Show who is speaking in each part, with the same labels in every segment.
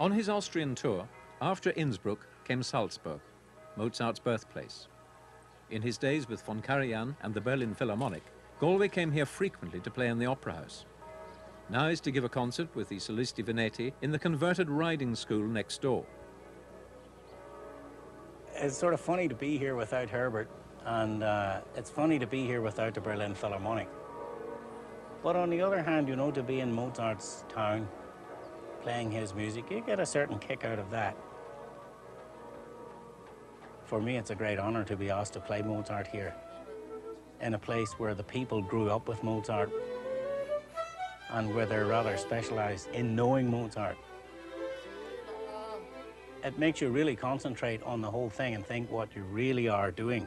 Speaker 1: On his Austrian tour, after Innsbruck came Salzburg, Mozart's birthplace. In his days with von Karajan and the Berlin Philharmonic, Galway came here frequently to play in the Opera House. Now he's to give a concert with the Solisti Veneti in the converted riding school next door.
Speaker 2: It's sort of funny to be here without Herbert, and it's funny to be here without the Berlin Philharmonic. But on the other hand, you know, to be in Mozart's town, playing his music, you get a certain kick out of that. For me, it's a great honor to be asked to play Mozart here, in a place where the people grew up with Mozart, and where they're rather specialized in knowing Mozart. It makes you really concentrate on the whole thing and think what you really are doing.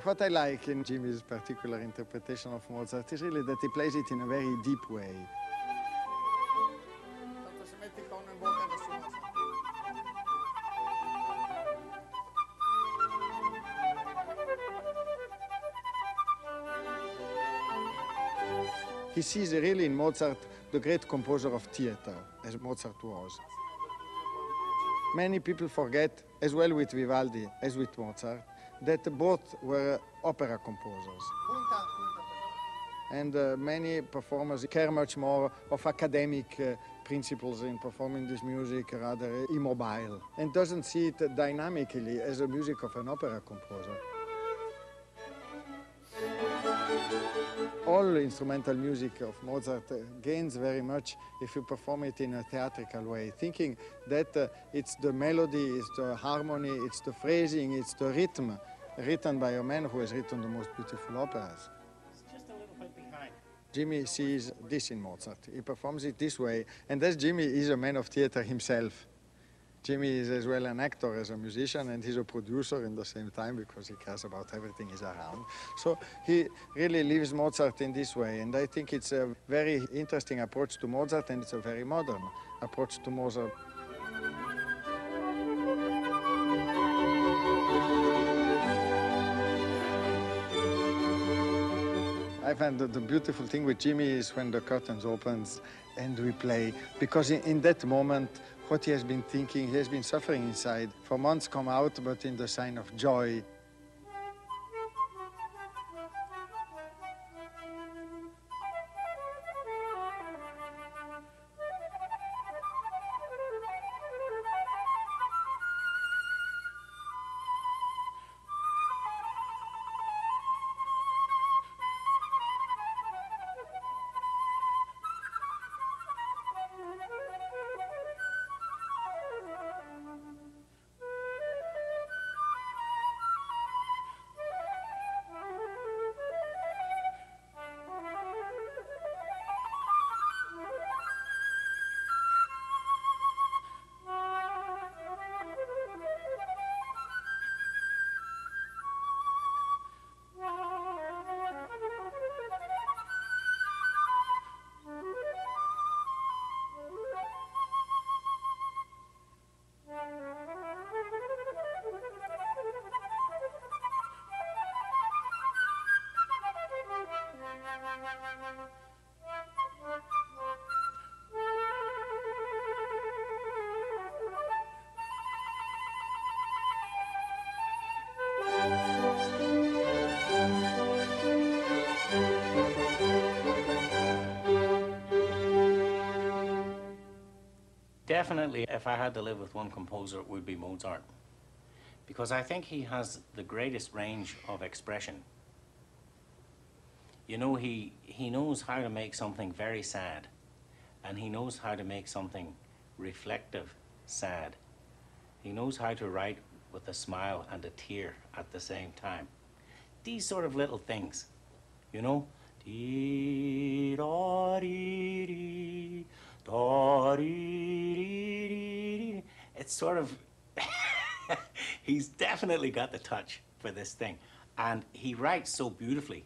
Speaker 3: What I like in Jimmy's particular interpretation of Mozart is really that he plays it in a very deep way. He sees really in Mozart the great composer of theater, as Mozart was. Many people forget, as well with Vivaldi as with Mozart, that both were opera composers. And many performers care much more of academic principles in performing this music, rather immobile, and doesn't see it dynamically as the music of an opera composer. All instrumental music of Mozart gains very much if you perform it in a theatrical way, thinking that it's the melody, it's the harmony, it's the phrasing, it's the rhythm, written by a man who has written the most beautiful operas.
Speaker 2: It's just a little bit behind.
Speaker 3: Jimmy sees this in Mozart. He performs it this way, and as Jimmy is a man of theater himself. Jimmy is as well an actor as a musician, and he's a producer in the same time because he cares about everything he's around. So he really lives Mozart in this way, and I think it's a very interesting approach to Mozart, and it's a very modern approach to Mozart. I find that the beautiful thing with Jimmy is when the curtains opens and we play, because in that moment, what he has been thinking, he has been suffering inside, for months come out, but in the sign of joy.
Speaker 2: Definitely, if I had to live with one composer, it would be Mozart, because I think he has the greatest range of expression. You know, he knows how to make something very sad, and he knows how to make something reflective sad. He knows how to write with a smile and a tear at the same time. These sort of little things, you know? It's sort of, he's definitely got the touch for this thing. And he writes so beautifully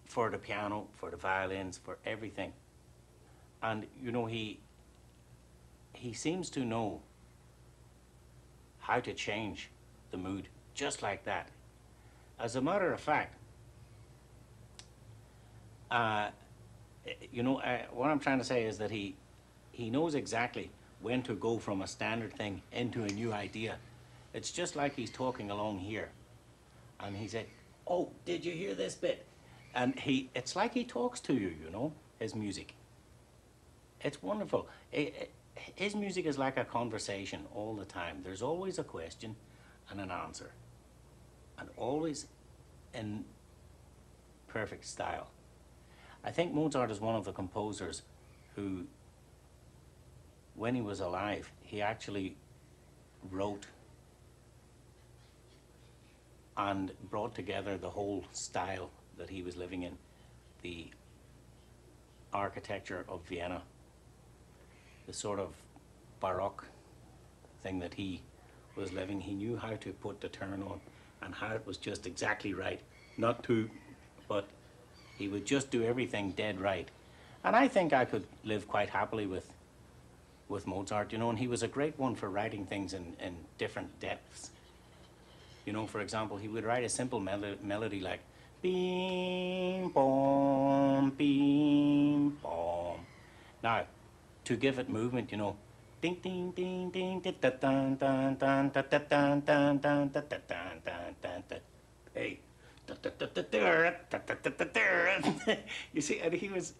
Speaker 2: for the piano, for the violins, for everything. And, you know, he seems to know how to change the mood just like that. As a matter of fact, what I'm trying to say is that he knows exactly when to go from a standard thing into a new idea. It's just like he's talking along here, and he said, "Oh, did you hear this bit?" And it's like he talks to you, you know, his music. It's wonderful. His music is like a conversation all the time. There's always a question and an answer, and always in perfect style. I think Mozart is one of the composers who, when he was alive, he actually wrote and brought together the whole style that he was living in, the architecture of Vienna, the sort of Baroque thing that he was living. He knew how to put the turn on and how it was just exactly right. Not too, but he would just do everything dead right. And I think I could live quite happily with Mozart, you know, and he was a great one for writing things in different depths. You know, for example, he would write a simple melody like beam, bom, beam, bom. Now, to give it movement, you know, ding, ding, ding, ding, da da dun, dun, dun, da da dun, dun, dun, da da dun, dun, dun, da. Hey, da da da da da da da da da. You see, and he was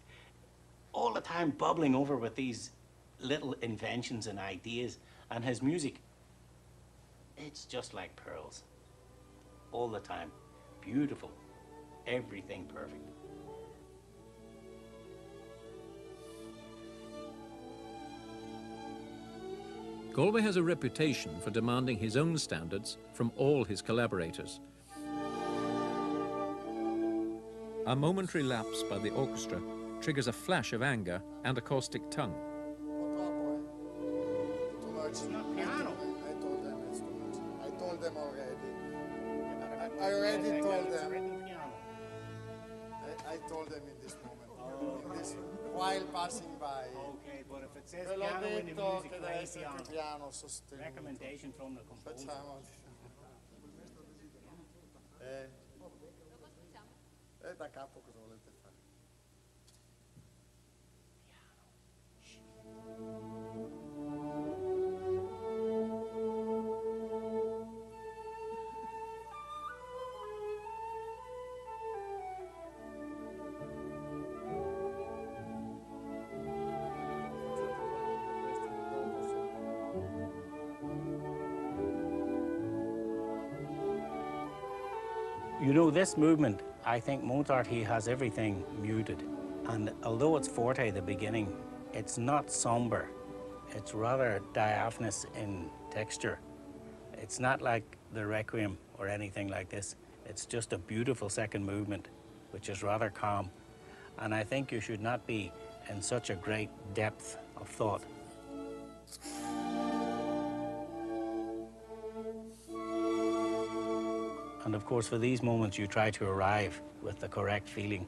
Speaker 2: all the time bubbling over with these little inventions and ideas, and his music, it's just like pearls. All the time. Beautiful. Everything perfect.
Speaker 1: Galway has a reputation for demanding his own standards from all his collaborators. A momentary lapse by the orchestra triggers a flash of anger and a caustic tongue.
Speaker 3: Too much.
Speaker 2: It's not piano.
Speaker 3: I told them it's too much. I told them already. I already told them. I told them in this moment. In this, while passing by.
Speaker 2: Okay, but if it says
Speaker 3: Ve l'ho
Speaker 2: piano in the
Speaker 3: detto
Speaker 2: music,
Speaker 3: che deve essere più piano sostenuto.
Speaker 2: recommendation from the composer.
Speaker 3: Facciamo. Da capo cosa volete fare?
Speaker 2: You know, this movement, I think Mozart, he has everything muted. And although it's forte at the beginning, it's not somber. It's rather diaphanous in texture. It's not like the Requiem or anything like this. It's just a beautiful second movement, which is rather calm. And I think you should not be in such a great depth of thought. And of course, for these moments, you try to arrive with the correct feeling.